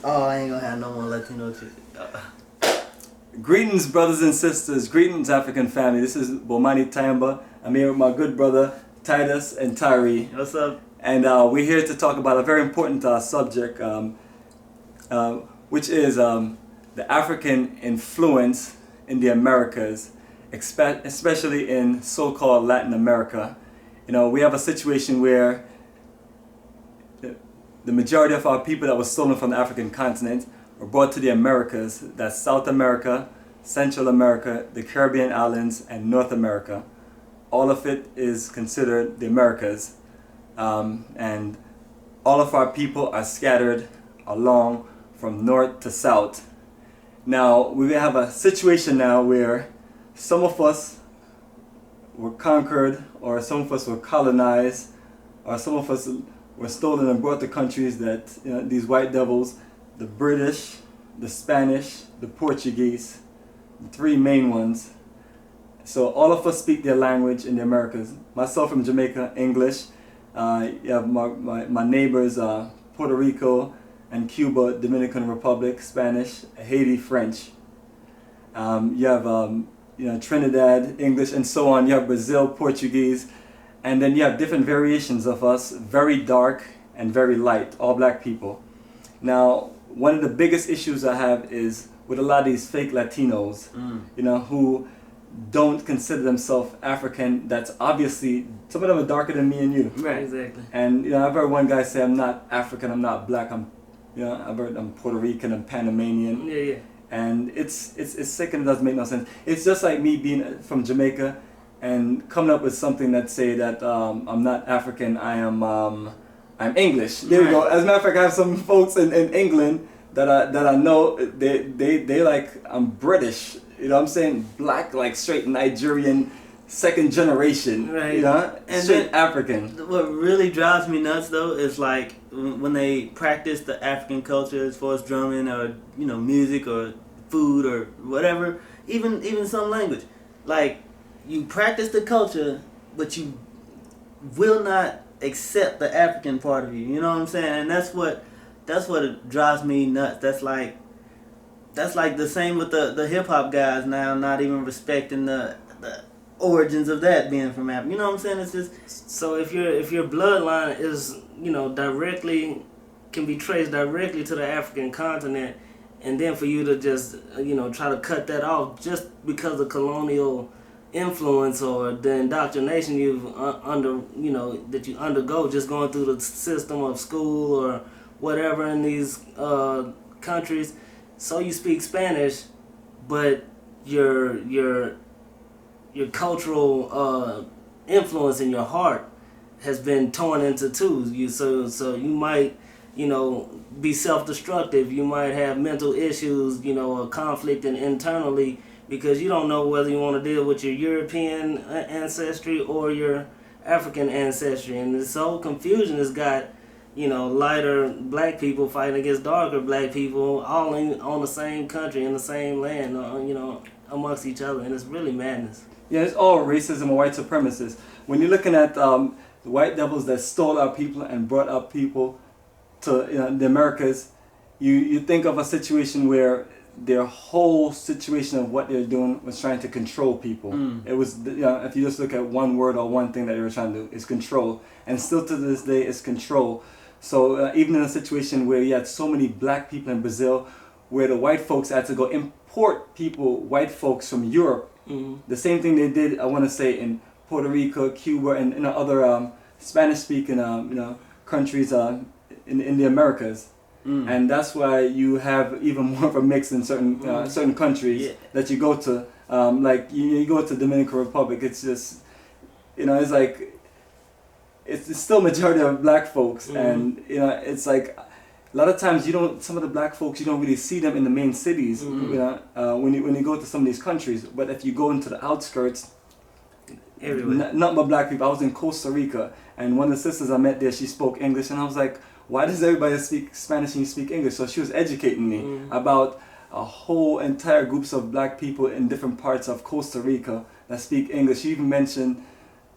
Oh, I ain't gonna have no more Latino chick. Greetings, brothers and sisters. Greetings, African family. This is Bomani Tayamba. I'm here with my good brother Titus and Tyree. What's up? And we're here to talk about a very important subject, which is the African influence in the Americas, especially in so-called Latin America. You know, we have a situation where the majority of our people that were stolen from the African continent were brought to the Americas. That's South America, Central America, the Caribbean islands, and North America. All of it is considered the Americas. And all of our people are scattered along from north to south. Now, we have a situation now where some of us were conquered, or some of us were colonized, or some of us were stolen and brought to countries that, you know, these white devils, the British, the Spanish, the Portuguese, the three main ones. So all of us speak their language in the Americas. Myself from Jamaica, English. You have my neighbors, Puerto Rico and Cuba, Dominican Republic, Spanish, Haiti, French. You have Trinidad, English, and so on. You have Brazil, Portuguese. And then you have different variations of us, very dark and very light, all black people. Now, one of the biggest issues I have is with a lot of these fake Latinos, you know, who don't consider themselves African. That's obviously, some of them are darker than me and you. Right, exactly. And, you know, I've heard one guy say, I'm not African, I'm not black, I've heard I'm Puerto Rican, I'm Panamanian. Yeah, yeah. And it's sick and it doesn't make no sense. It's just like me being from Jamaica and coming up with something that say that I'm not African, I'm English. There we go. As a matter of fact, I have some folks in England that I know they like I'm British. You know what I'm saying? Black, like straight Nigerian, second generation. Right. You know? And straight then, African. What really drives me nuts though is like when they practice the African culture as far as drumming or, you know, music or food or whatever, even some language. Like, you practice the culture, but you will not accept the African part of you. You know what I'm saying? And that's what it drives me nuts. That's like the same with the hip hop guys now, not even respecting the origins of that being from Africa. You know what I'm saying? It's just, so if your bloodline is, you know, can be traced directly to the African continent, and then for you to just, you know, try to cut that off just because of colonial influence or the indoctrination that you undergo just going through the system of school or whatever in these countries. So you speak Spanish, but your cultural influence in your heart has been torn into two. So you might, you know, be self-destructive. You might have mental issues, you know, or conflict internally, because you don't know whether you want to deal with your European ancestry or your African ancestry. And this whole confusion has got, you know, lighter black people fighting against darker black people, all on the same country, in the same land, you know, amongst each other. And it's really madness. Yeah, it's all racism and white supremacists. When you're looking at the white devils that stole our people and brought our people to, you know, the Americas, you think of a situation where their whole situation of what they're doing was trying to control people. It was, you know, if you just look at one word or one thing that they were trying to do, is control. And still to this day, it's control. So even in a situation where you had so many black people in Brazil, where the white folks had to go import white folks from Europe, the same thing they did, I want to say, in Puerto Rico, Cuba, and other Spanish-speaking countries in the Americas. And that's why you have even more of a mix in certain countries that you go to. Like you go to Dominican Republic, it's just, you know, it's like, it's still majority of black folks, and you know, it's like a lot of times some of the black folks, you don't really see them in the main cities, you know, when you go to some of these countries. But if you go into the outskirts, not but black people. I was in Costa Rica, and one of the sisters I met there, she spoke English, and I was like, why does everybody speak Spanish and you speak English? So she was educating me about a whole entire groups of black people in different parts of Costa Rica that speak English. She even mentioned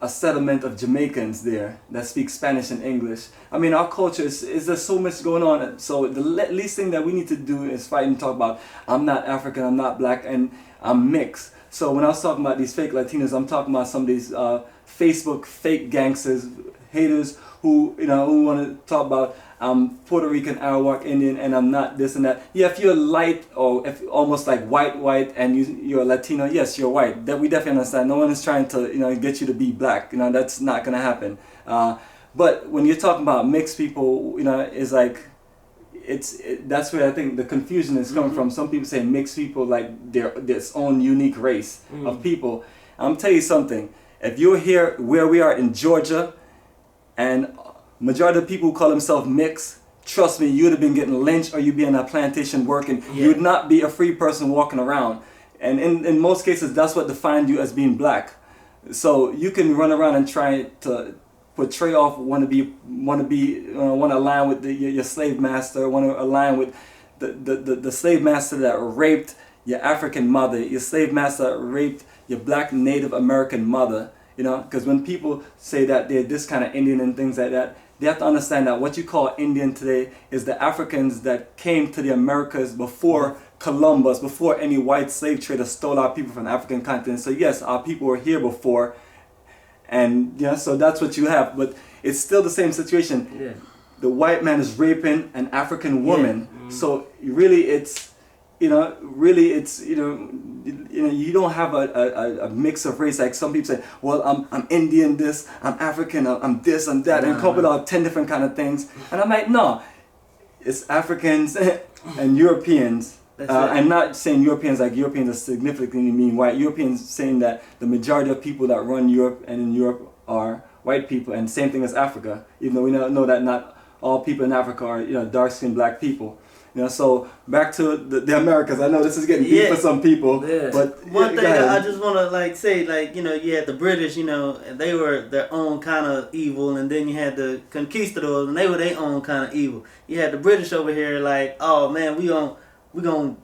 a settlement of Jamaicans there that speak Spanish and English. I mean, our culture is there's so much going on. So the least thing that we need to do is fight and talk about, I'm not African, I'm not black, and I'm mixed. So when I was talking about these fake Latinos, I'm talking about some of these Facebook fake gangsters, haters who want to talk about I'm Puerto Rican, Arawak Indian, and I'm not this and that. Yeah, if you're light or if almost like white, and you're Latino, yes, you're white. That we definitely understand. No one is trying to get you to be black. That's not gonna happen. But when you're talking about mixed people, it's like that's where I think the confusion is coming from. Some people say mixed people like they're this own unique race of people. I'm tell you something. If you're here where we are in Georgia, and majority of the people who call themselves mixed, trust me, you'd have been getting lynched or you'd be on a plantation working. Yeah. You'd not be a free person walking around. And in most cases, that's what defined you as being black. So you can run around and try to portray off, want to align with your slave master, want to align with the slave master that raped your African mother, your slave master that raped your black Native American mother. Because when people say that they're this kind of Indian and things like that, they have to understand that what you call Indian today is the Africans that came to the Americas before Columbus, before any white slave trader stole our people from the African continent. So yes, our people were here before, and so that's what you have. But it's still the same situation. Yeah. The white man is raping an African woman. Yeah. Mm-hmm. So really, you don't have a mix of race like some people say. Well, I'm Indian this, I'm African, I'm this, I'm that, and couple out 10 different kind of things. And I'm like, no, it's Africans and Europeans. I'm not saying Europeans like Europeans are significantly mean white. Europeans saying that the majority of people that run Europe and in Europe are white people, and same thing as Africa. Even though we know that not all people in Africa are dark-skinned black people. So back to the Americas. I know this is getting deep for some people, but one thing that I just want to say, you had the British, they were their own kind of evil, and then you had the conquistadors, and they were their own kind of evil. You had the British over here, like, oh man, we gonna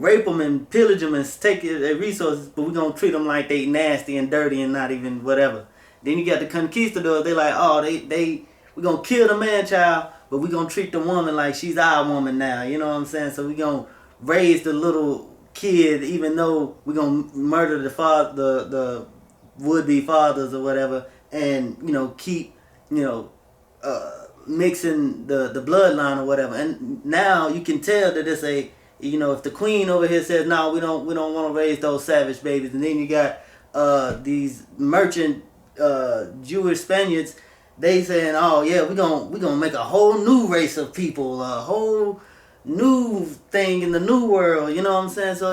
rape them and pillage them and take their resources, but we gonna treat them like they nasty and dirty and not even whatever. Then you got the conquistadors. They like, oh, we gonna kill the man child, but we gonna treat the woman like she's our woman now. You know what I'm saying? So we gonna raise the little kid, even though we gonna murder the would-be fathers or whatever, and keep mixing the bloodline or whatever. And now you can tell that it's if the queen over here says no, we don't want to raise those savage babies, and then you got these merchant Jewish Spaniards. They saying, oh yeah, we gonna make a whole new race of people, a whole new thing in the new world. You know what I'm saying? So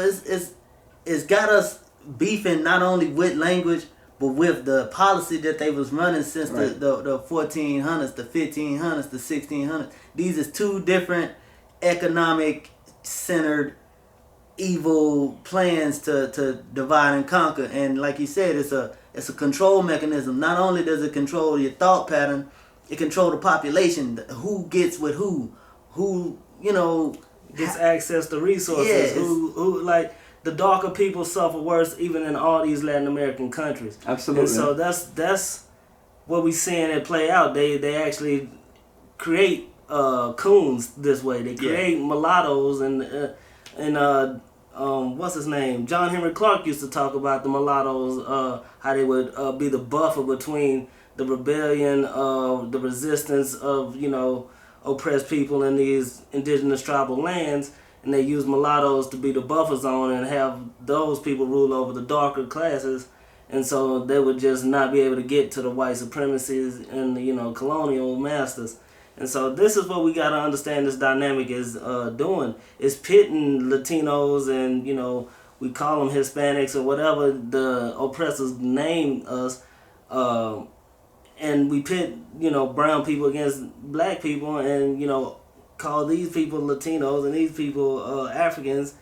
it's got us beefing not only with language, but with the policy that they was running since the 1400s, the 1500s, the 1600s. These is two different economic centered evil plans to divide and conquer. And like you said, it's a control mechanism. Not only does it control your thought pattern, it controls the population. Who gets with who gets access to resources. Yeah, who like the darker people suffer worse even in all these Latin American countries. Absolutely. And so that's what we seeing it play out. They actually create coons this way. They create mulattoes and what's his name? John Henry Clark used to talk about the mulattoes, how they would be the buffer between the rebellion, the resistance of oppressed people in these indigenous tribal lands, and they use mulattoes to be the buffer zone and have those people rule over the darker classes, and so they would just not be able to get to the white supremacists and the colonial masters. And so this is what we got to understand this dynamic is doing. It's pitting Latinos and, we call them Hispanics or whatever the oppressors name us. And we pit, brown people against black people and, call these people Latinos and these people Africans.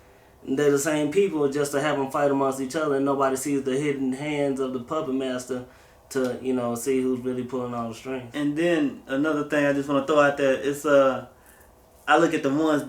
And they're the same people just to have them fight amongst each other, and nobody sees the hidden hands of the puppet master to see who's really pulling all the strings. And then another thing I just want to throw out there is I look at the ones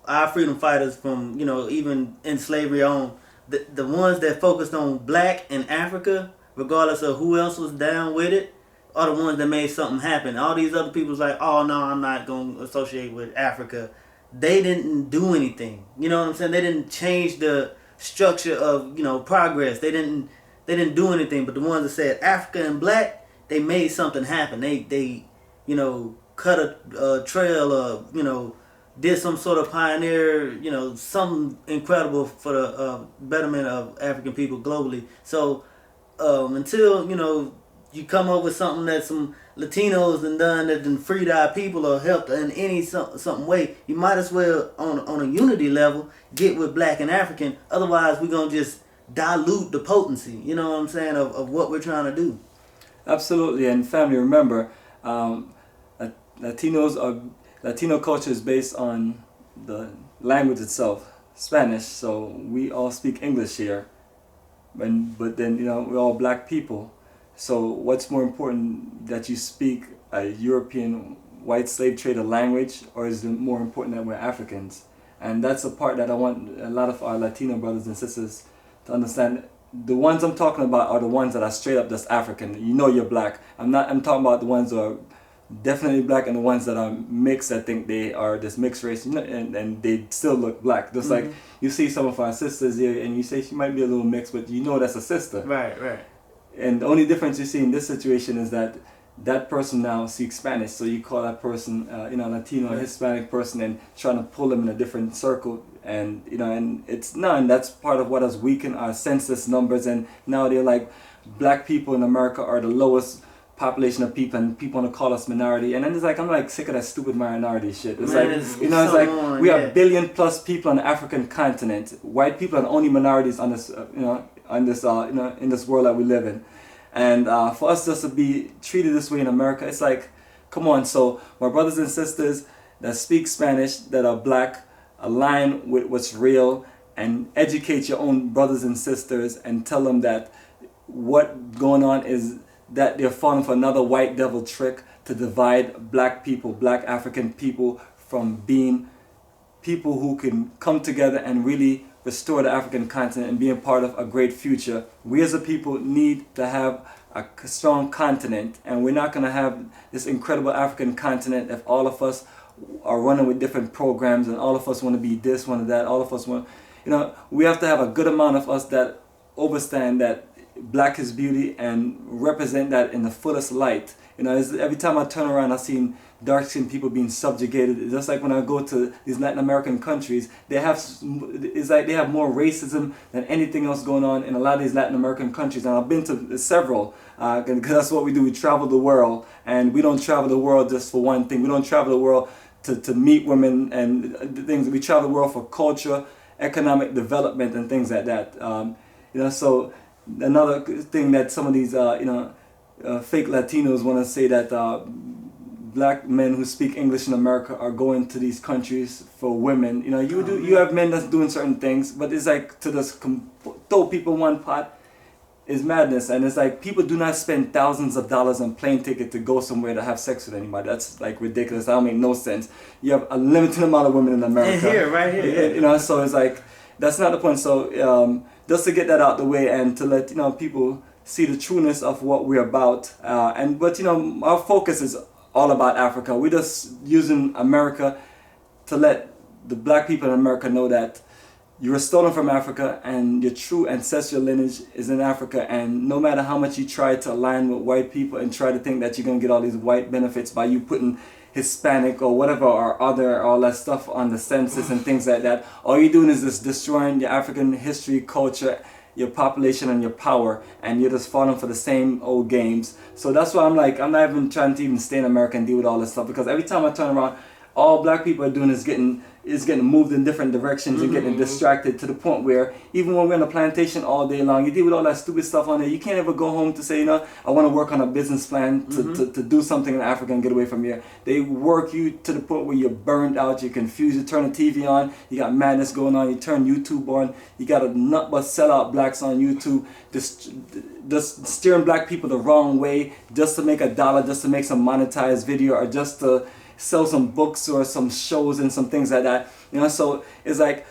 our freedom fighters from even in slavery on the ones that focused on black and Africa regardless of who else was down with it, are the ones that made something happen. All these other people's like, oh no, I'm not going to associate with Africa. They didn't do anything. You know what I'm saying? They didn't change the structure of, progress. They didn't do anything. But the ones that said Africa and black, they made something happen. They cut a trail of, did some sort of pioneer, something incredible for the betterment of African people globally. So until, you come up with something that some Latinos and done that then freed our people or helped in any something way, you might as well on a unity level get with black and African. Otherwise, we're gonna just dilute the potency. You know what I'm saying of what we're trying to do. Absolutely, and family, remember, Latino culture is based on the language itself, Spanish. So we all speak English here, but then we're all black people. So what's more important, that you speak a European white slave trader language, or is it more important that we're Africans? And that's a part that I want a lot of our Latino brothers and sisters to understand. The ones I'm talking about are the ones that are straight up just African. You're black. I'm talking about the ones who are definitely black, and the ones that are mixed, I think they are this mixed race, and they still look black. Just like you see some of our sisters here, and you say she might be a little mixed, but that's a sister. Right. And the only difference you see in this situation is that that person now speaks Spanish, so you call that person, Latino or Hispanic person, and trying to pull them in a different circle, and and it's none. That's part of what has weakened our census numbers, and now they're like, black people in America are the lowest population of people, and people want to call us minority, and then it's like, I'm like sick of that stupid minority shit. It's like, we are billion plus people on the African continent. White people are the only minorities on this, in this world that we live in, and for us just to be treated this way in America, it's like, come on. So my brothers and sisters that speak Spanish, that are black, align with what's real, and educate your own brothers and sisters, and tell them that what going on is that they're falling for another white devil trick to divide black people, black African people, from being people who can come together and really restore the African continent and be a part of a great future. We as a people need to have a strong continent, and we're not going to have this incredible African continent if all of us are running with different programs, and all of us want to be this, one of that, all of us want, we have to have a good amount of us that understand that black is beauty and represent that in the fullest light. Every time I turn around, I've seen dark-skinned people being subjugated. Just like when I go to these Latin American countries, they have more racism than anything else going on in a lot of these Latin American countries. And I've been to several, because that's what we do. We travel the world, and we don't travel the world just for one thing. We don't travel the world to meet women and things. We travel the world for culture, economic development, and things like that. So another thing that some of these fake Latinos want to say, that black men who speak English in America are going to these countries for women. You have men that's doing certain things, but it's like to just throw people in one pot is madness. And it's like, people do not spend thousands of dollars on plane ticket to go somewhere to have sex with anybody. That's like ridiculous. That don't make no sense. You have a limited amount of women in America. Right here. So it's like, that's not the point. So just to get that out the way, and to let people see the trueness of what we're about. But our focus is all about Africa. We're just using America to let the black people in America know that you were stolen from Africa, and your true ancestral lineage is in Africa. And no matter how much you try to align with white people and try to think that you're going to get all these white benefits by you putting Hispanic or whatever or other, all that stuff on the census and things like that, all you're doing is just destroying your African history, culture, your population, and your power, and you're just falling for the same old games. So that's why I'm like, I'm not even trying to even stay in America and deal with all this stuff, because every time I turn around, all black people are doing is getting moved in different directions and getting distracted, to the point where even when we're on a plantation all day long, you deal with all that stupid stuff on there. You can't ever go home to say, I want to work on a business plan to do something in Africa and get away from here. They work you to the point where you're burned out, you're confused, you turn the TV on, you got madness going on, you turn YouTube on, you got a nut but sellout blacks on YouTube, just steering black people the wrong way just to make a dollar, just to make some monetized video, or just to sell some books or some shows and some things like that. So it's like,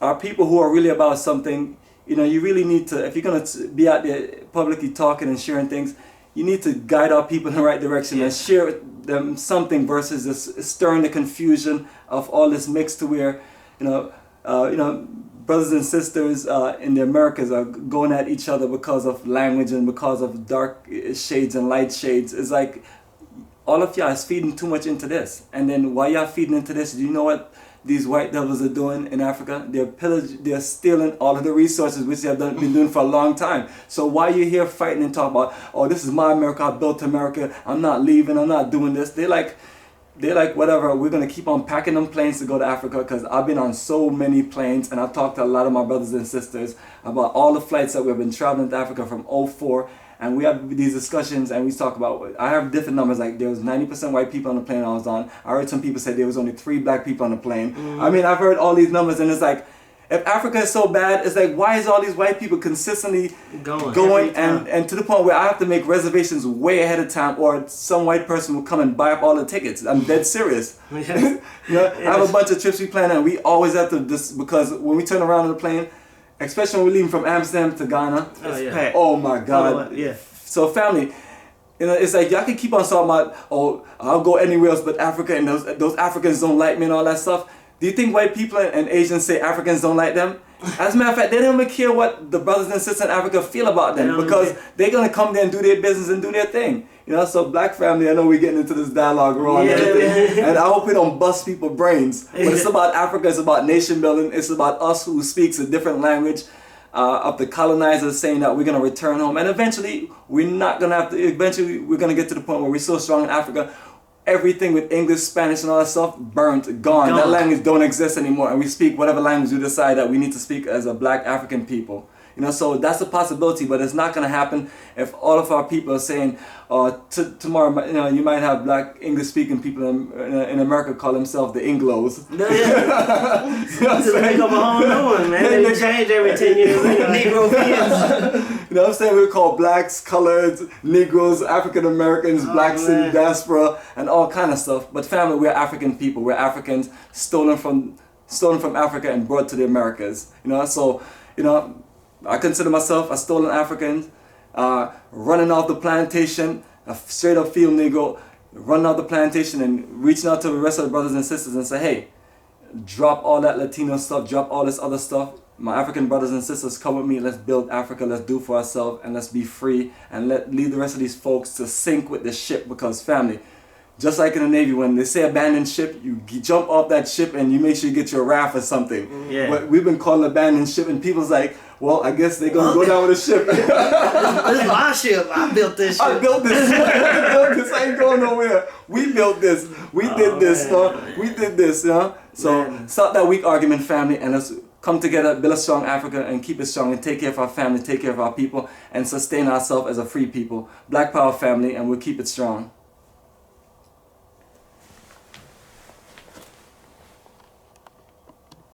our people who are really about something, you really need to, if you're going to be out there publicly talking and sharing things, you need to guide our people in the right direction and share with them something versus this stirring the confusion of all this mix to where, brothers and sisters in the Americas are going at each other because of language and because of dark shades and light shades. It's like all of y'all is feeding too much into this. And then while y'all feeding into this, do you know what these white devils are doing in Africa? They're stealing all of the resources which they have been doing for a long time. So while you're here fighting and talking about, oh, this is my America, I built America, I'm not leaving, I'm not doing this, they're like, whatever, we're going to keep on packing them planes to go to Africa, because I've been on so many planes and I've talked to a lot of my brothers and sisters about all the flights that we've been traveling to Africa from '04, and we have these discussions and we talk about, I have different numbers, like there was 90% white people on the plane I was on. I heard some people say there was only 3 black people on the plane. I mean, I've heard all these numbers, and it's like, if Africa is so bad, it's like, why is all these white people consistently going and to the point where I have to make reservations way ahead of time, or some white person will come and buy up all the tickets? I'm dead serious. I have a bunch of trips we plan, and we always have to, because when we turn around on the plane, especially when we're leaving from Amsterdam to Ghana, oh my God. So family, it's like y'all can keep on talking about, oh, I'll go anywhere else but Africa, and those Africans don't like me and all that stuff. Do you think white people and Asians say Africans don't like them? As a matter of fact, they don't even care what the brothers and sisters in Africa feel about them, because they're going to come there and do their business and do their thing. So black family, I know we're getting into this dialogue wrong and everything, and I hope we don't bust people's brains. But it's about Africa, it's about nation building, it's about us who speaks a different language of the colonizers saying that we're going to return home. And eventually, we're going to get to the point where we're so strong in Africa, everything with English, Spanish, and all that stuff, burnt, gone. That language don't exist anymore, and we speak whatever language we decide that we need to speak as a black African people. So that's a possibility, but it's not going to happen if all of our people are saying, tomorrow, you might have black English-speaking people in America call themselves the Anglos. To make up a whole new one, man. They change every 10 years. Negro kids. I'm saying? We're called blacks, coloreds, Negroes, African Americans, blacks in diaspora, and all kind of stuff. But family, we're African people. We're Africans stolen from Africa and brought to the Americas. I consider myself a stolen African, running off the plantation, a straight up field Negro, running off the plantation and reaching out to the rest of the brothers and sisters and say, hey, drop all that Latino stuff, drop all this other stuff. My African brothers and sisters, come with me, let's build Africa, let's do for ourselves, and let's be free, and leave the rest of these folks to sink with the ship, because family, just like in the Navy, when they say abandon ship, you jump off that ship and you make sure you get your raft or something. But we've been calling abandoned ship, and people's like, well, I guess they're going to go down with the ship. This is my ship. I built this ship. I built this. I ain't going nowhere. We built this. We did this. We did this. So stop that weak argument, family, and let's come together, build a strong Africa, and keep it strong, and take care of our family, take care of our people, and sustain ourselves as a free people. Black Power family, and we'll keep it strong.